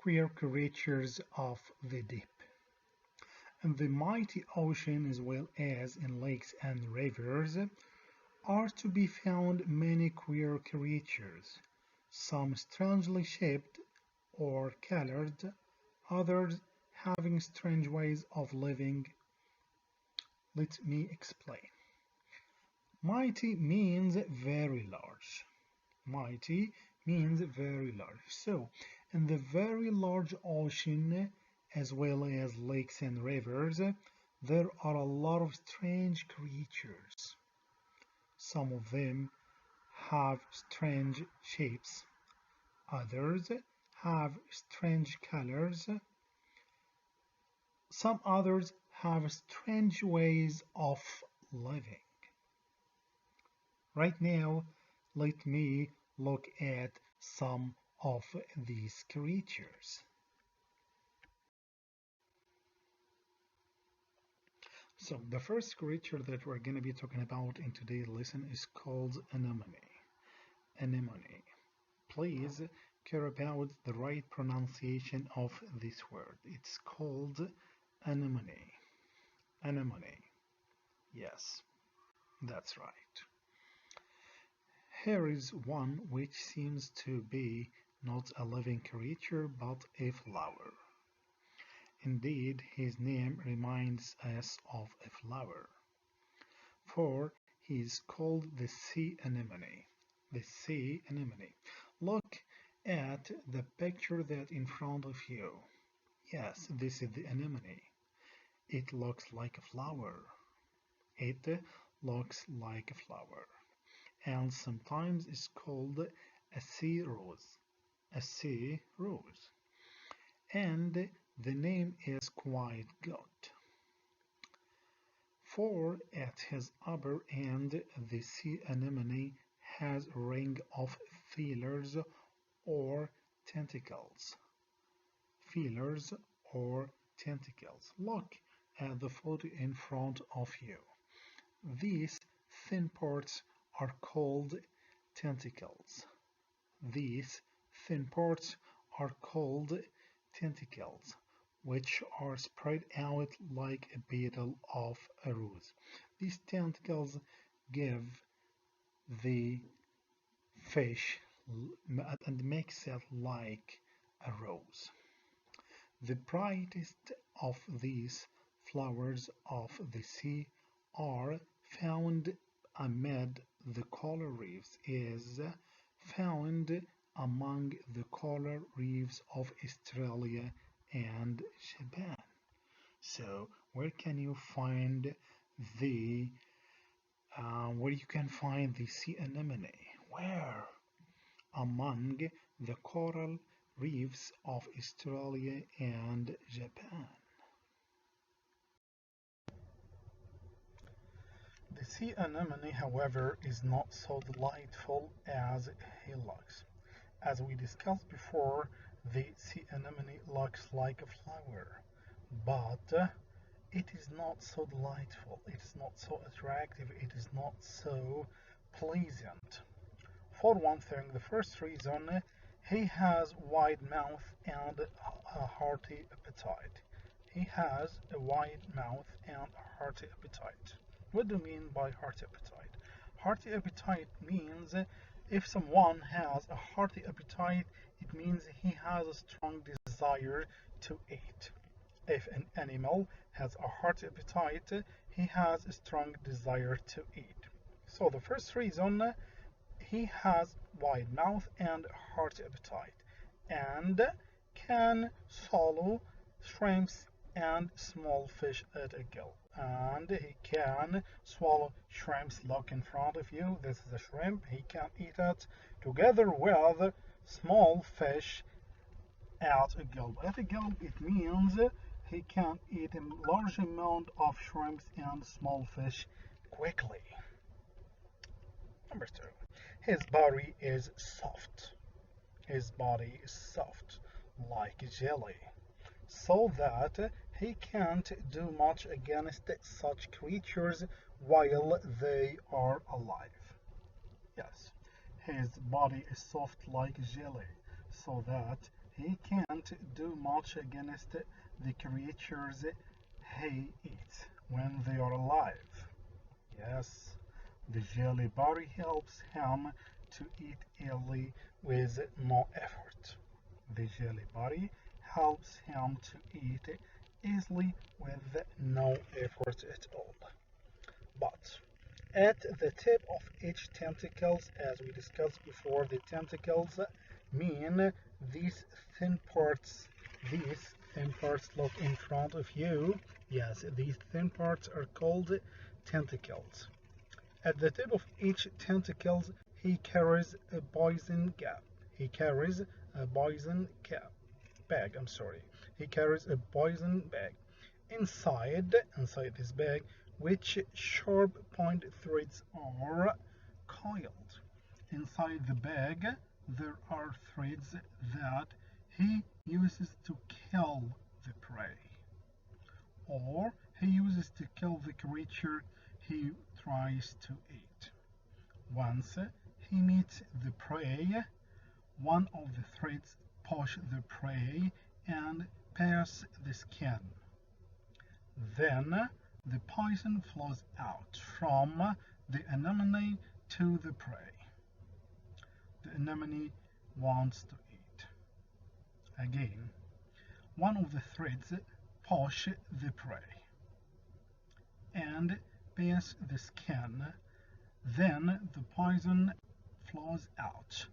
queer creatures of the deep. In the mighty ocean as well as in lakes and rivers are to be found many queer creatures, some strangely shaped or colored, others having strange ways of living. Let me explain. Mighty means very large. Mighty means very large. So, in the very large ocean, as well as lakes and rivers, there are a lot of strange creatures. Some of them have strange shapes, others have strange colors, some others have strange ways of living. Right now, let me look at some of these creatures. So, the first creature that we're going to be talking about in today's lesson is called anemone. Anemone. Please care about the right pronunciation of this word. It's called anemone. Anemone. Yes, that's right. Here is one which seems to be not a living creature but a flower. Indeed, his name reminds us of a flower, for he is called the sea anemone. The sea anemone. Look at the picture that in front of you. Yes, this is the anemone. It looks like a flower. It looks like a flower. And sometimes it's called a sea rose. A sea rose. And the name is quite good. For at his upper end the sea anemone has a ring of feelers or tentacles. Feelers or tentacles. Look at the photo in front of you. These thin parts are called tentacles. These thin parts are called tentacles, which are spread out like a petal of a rose. These tentacles give the fish and makes it like a rose. The brightest of these flowers of the sea are found amid the coral reefs is found among the coral reefs of Australia and Japan. So where can you find the where you can find the sea anemone? Where? Among the coral reefs of Australia and Japan. The sea anemone, however, is not so delightful as he looks. As we discussed before, the sea anemone looks like a flower, but it is not so delightful, it is not so attractive, it is not so pleasant. For one thing, the first reason, he has wide mouth and a hearty appetite. He has a wide mouth and a hearty appetite. What do you mean by hearty appetite? Hearty appetite means if someone has a hearty appetite, it means he has a strong desire to eat. If an animal has a hearty appetite, he has a strong desire to eat. So the first reason, he has wide mouth and hearty appetite and can swallow shrimps and small fish at a gulp. And he can swallow shrimps. Look in front of you. This is a shrimp. He can eat it together with small fish at a gulp. At a gulp, it means he can eat a large amount of shrimps and small fish quickly. Number two. His body is soft. His body is soft, like jelly, so that he can't do much against such creatures while they are alive. Yes, his body is soft like jelly, so that He can't do much against the creatures he eats when they are alive. Yes, the jelly body helps him to eat easily with no effort. The jelly body helps him to eat easily with no effort at all. But at the tip of each tentacles, as we discussed before, the tentacles mean these thin parts. These thin parts look in front of you. Yes, these thin parts are called tentacles. At the tip of each tentacles, he carries a poison gap. He carries a poison cap bag. I'm sorry. He carries a poison bag. Inside this bag, which sharp point threads are coiled. Inside the bag, there are threads that he uses to kill the prey, or he uses to kill the creature he tries to eat. Once he meets the prey, one of the threads push the prey and pierce the skin. Then the poison flows out from the anemone to the prey. The anemone wants to eat. Again, one of the threads push the prey and pierce the skin. Then the poison flows out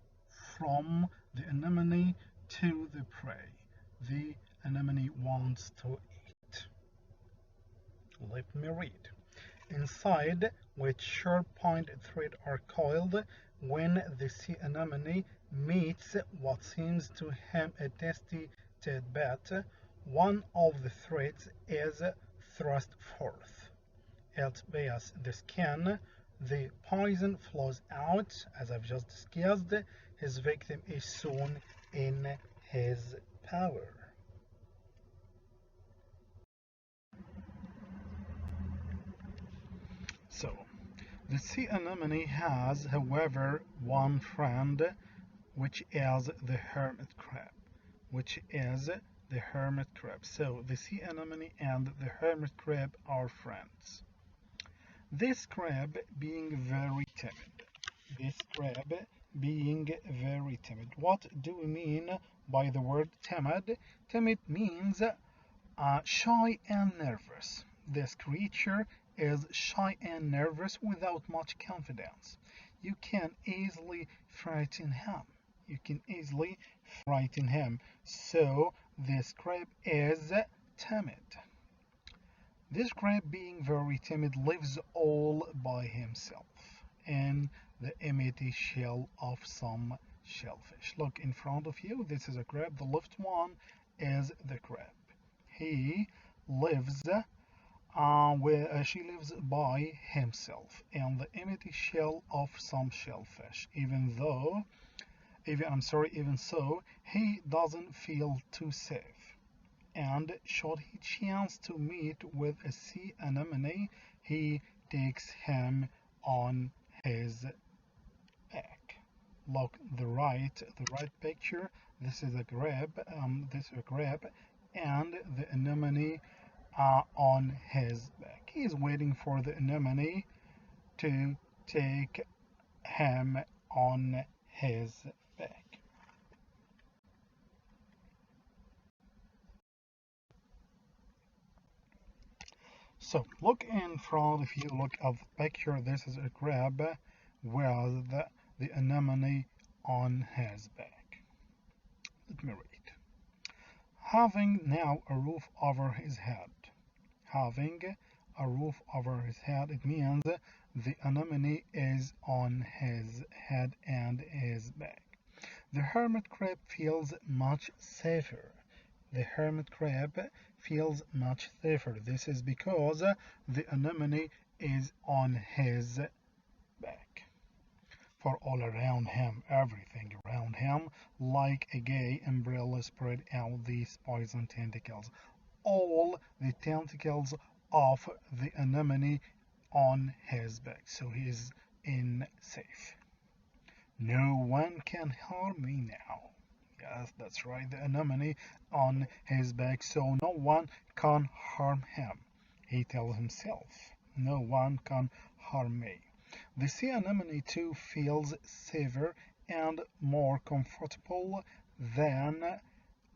from the anemone to the prey. The anemone wants to eat. Let me read. Inside which sharp-pointed thread are coiled, when the sea anemone meets what seems to him a tasty tidbit, one of the threads is thrust forth. It pierces the skin, the poison flows out, as I've just discussed, his victim is soon in his power. So, the sea anemone has, however, one friend, which is the hermit crab. So, the sea anemone and the hermit crab are friends. This crab being very timid. What do we mean by the word timid? Timid means shy and nervous. This creature is shy and nervous without much confidence. You can easily frighten him. So this crab is timid. This crab, being very timid, lives all by himself in the empty shell of some shellfish. Look in front of you, this is a crab. The left one is the crab. He lives she lives by himself in the empty shell of some shellfish. Even so, he doesn't feel too safe. And should he chance to meet with a sea anemone, he takes him on his back. Look, the right picture. This is a crab. And the anemone on his back. He is waiting for the anemone to take him on his back. So look in front of you, look at the picture. This is a crab with the anemone on his back. Let me read. Having now a roof over his head. It means the anemone is on his head and his back. The hermit crab feels much safer. This is because the anemone is on his back. For all around him, everything around him, like a gay umbrella, spread out these poison tentacles. All the tentacles of the anemone on his back, so he is in safe. No one can harm me now. Yes, that's right, the anemone on his back so no one can harm him. He tells himself, no one can harm me. The sea anemone too feels safer and more comfortable than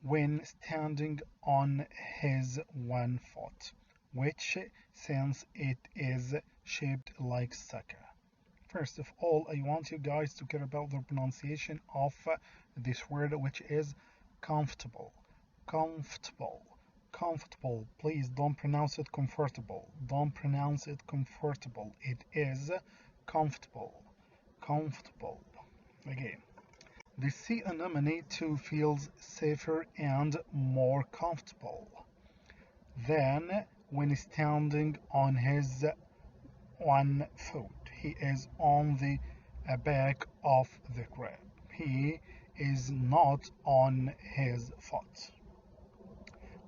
when standing on his one foot, which since it is shaped like sucker. First of all, I want you guys to care about the pronunciation of this word, which is comfortable. Comfortable. Comfortable. Please don't pronounce it comfortable. Don't pronounce it comfortable. It is comfortable. Comfortable. Again. The sea anemone too feels safer and more comfortable than when standing on his one foot. He is on the back of the crab. He is not on his foot,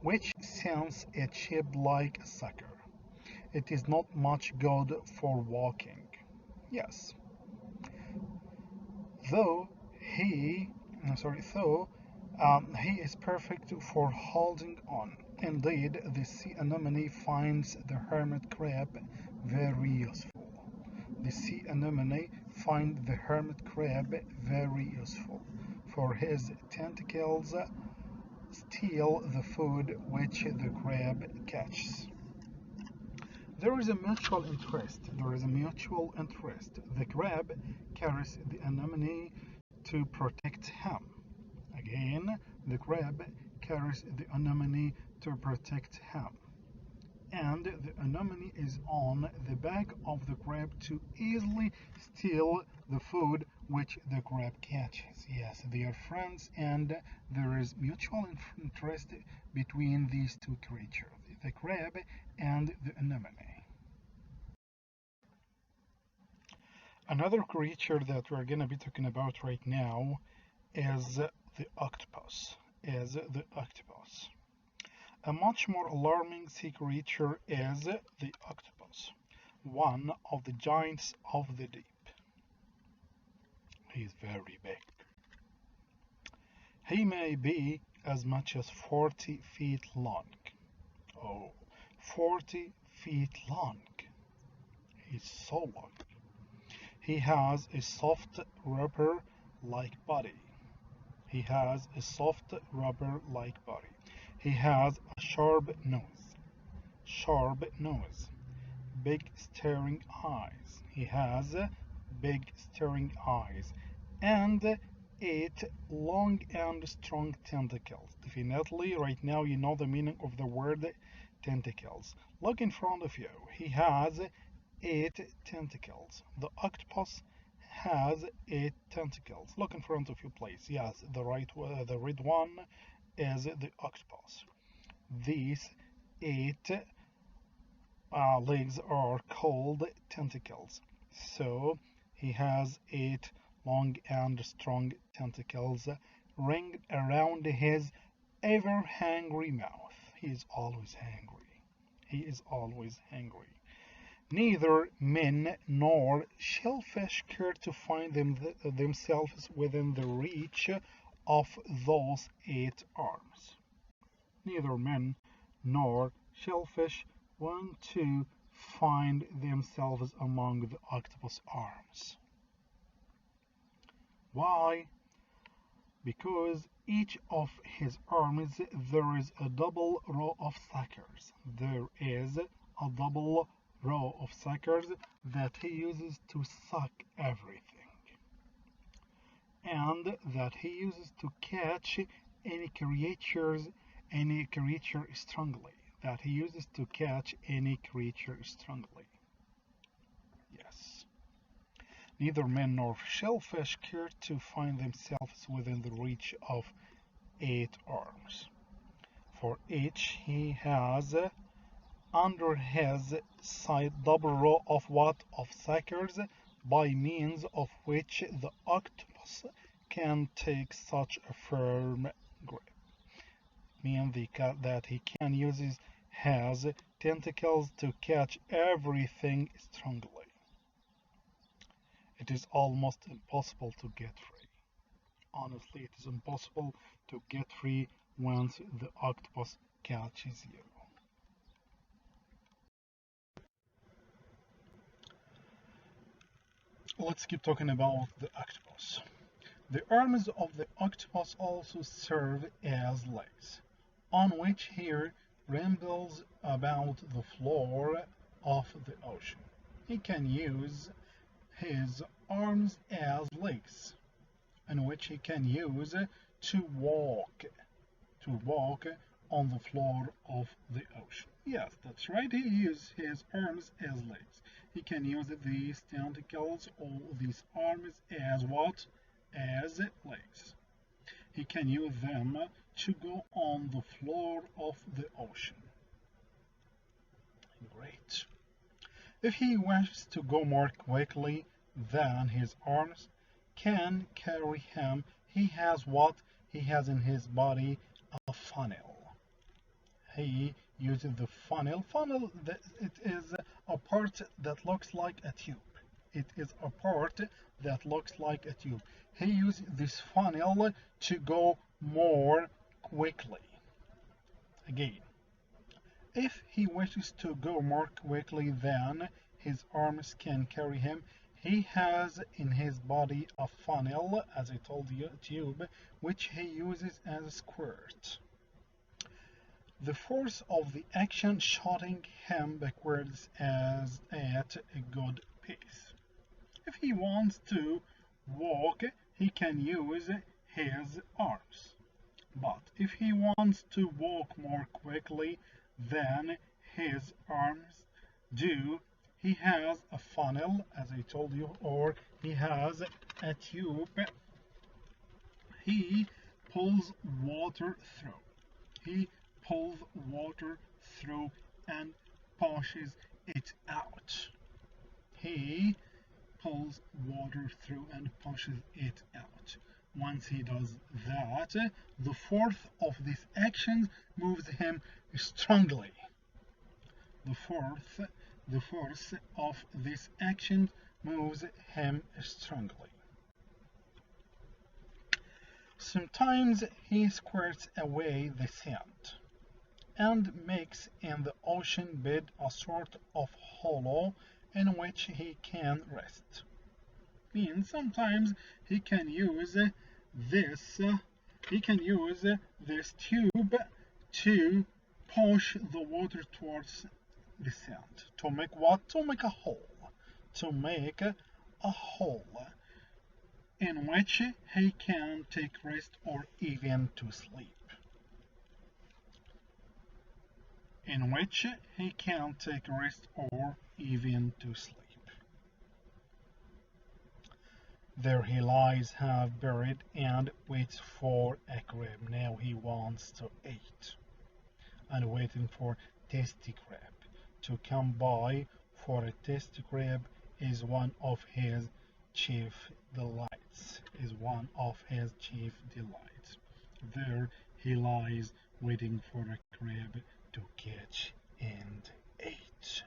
which since it's shaped like a sucker, it is not much good for walking. Yes, though he, he is perfect for holding on. Indeed, the sea anemone finds the hermit crab very useful. The sea anemone finds the hermit crab very useful, for his tentacles steal the food which the crab catches. There is a mutual interest. There is a mutual interest. The crab carries the anemone to protect him. Again, the crab carries the anemone to protect him. And the anemone is on the back of the crab to easily steal the food which the crab catches. Yes, they are friends and there is mutual interest between these two creatures, the crab and the anemone. Another creature that we're going to be talking about right now is the octopus. A much more alarming sea creature is the octopus, one of the giants of the deep. He is very big. He may be as much as 40 feet long. Oh, 40 feet long. He's so long. He has a soft rubber-like body. He has a soft rubber-like body. He has a sharp nose, big staring eyes. He has big staring eyes and 8 long and strong tentacles. Definitely, right now you know the meaning of the word tentacles. Look in front of you. He has 8 tentacles. The octopus has 8 tentacles. Look in front of you, please. Yes, the red one is the octopus. These 8 legs are called tentacles. So he has 8 long and strong tentacles ringed around his ever hungry mouth. He is always hungry. He is always hungry. Neither men nor shellfish care to find themselves within the reach of those 8 arms. Neither men nor shellfish want to find themselves among the octopus arms. Why? Because each of his arms there is a double row of suckers. There is a double row of suckers that he uses to suck everything, and that he uses to catch any creature strongly. That he uses to catch any creature strongly. Yes. Neither men nor shellfish care to find themselves within the reach of 8 arms. For each he has under his side double row of suckers, by means of which the octopus can take such a firm grip. Meaning that he can use his tentacles to catch everything strongly. It is almost impossible to get free. honestly, it is impossible to get free once the octopus catches you. Let's keep talking about the octopus. The arms of the octopus also serve as legs, on which he rambles about the floor of the ocean. He can use his arms as legs, in which he can use to walk on the floor of the ocean. Yes, that's right. He uses his arms as legs. He can use these tentacles or these arms as what? As legs. He can use them to go on the floor of the ocean. Great. If he wishes to go more quickly than his arms can carry him, he has what? He has in his body a funnel. He uses the funnel. Funnel, it is a part that looks like a tube. It is a part that looks like a tube. He uses this funnel to go more quickly. Again, if he wishes to go more quickly than his arms can carry him, he has in his body a funnel, as I told you, a tube, which he uses as a squirt. The force of the action shooting him backwards as at a good pace. If he wants to walk, he can use his arms. But if he wants to walk more quickly than his arms do, he has a funnel, as I told you, or he has a tube he pulls water through. He pulls water through and pushes it out. He pulls water through and pushes it out. Once he does that, the force of this action moves him strongly. The force of this action moves him strongly. Sometimes he squirts away the sand and makes in the ocean bed a sort of hollow in which he can rest. Means sometimes he can use this tube to push the water towards the sand. To make what? To make a hole. To make a hole in which he can take rest or even to sleep. In which he can take rest or even to sleep. There he lies half buried and waits for a crab. Now he wants to eat and waiting for tasty crab to come by, for a tasty crab is one of his chief delights. There he lies waiting for a crab to catch and eat.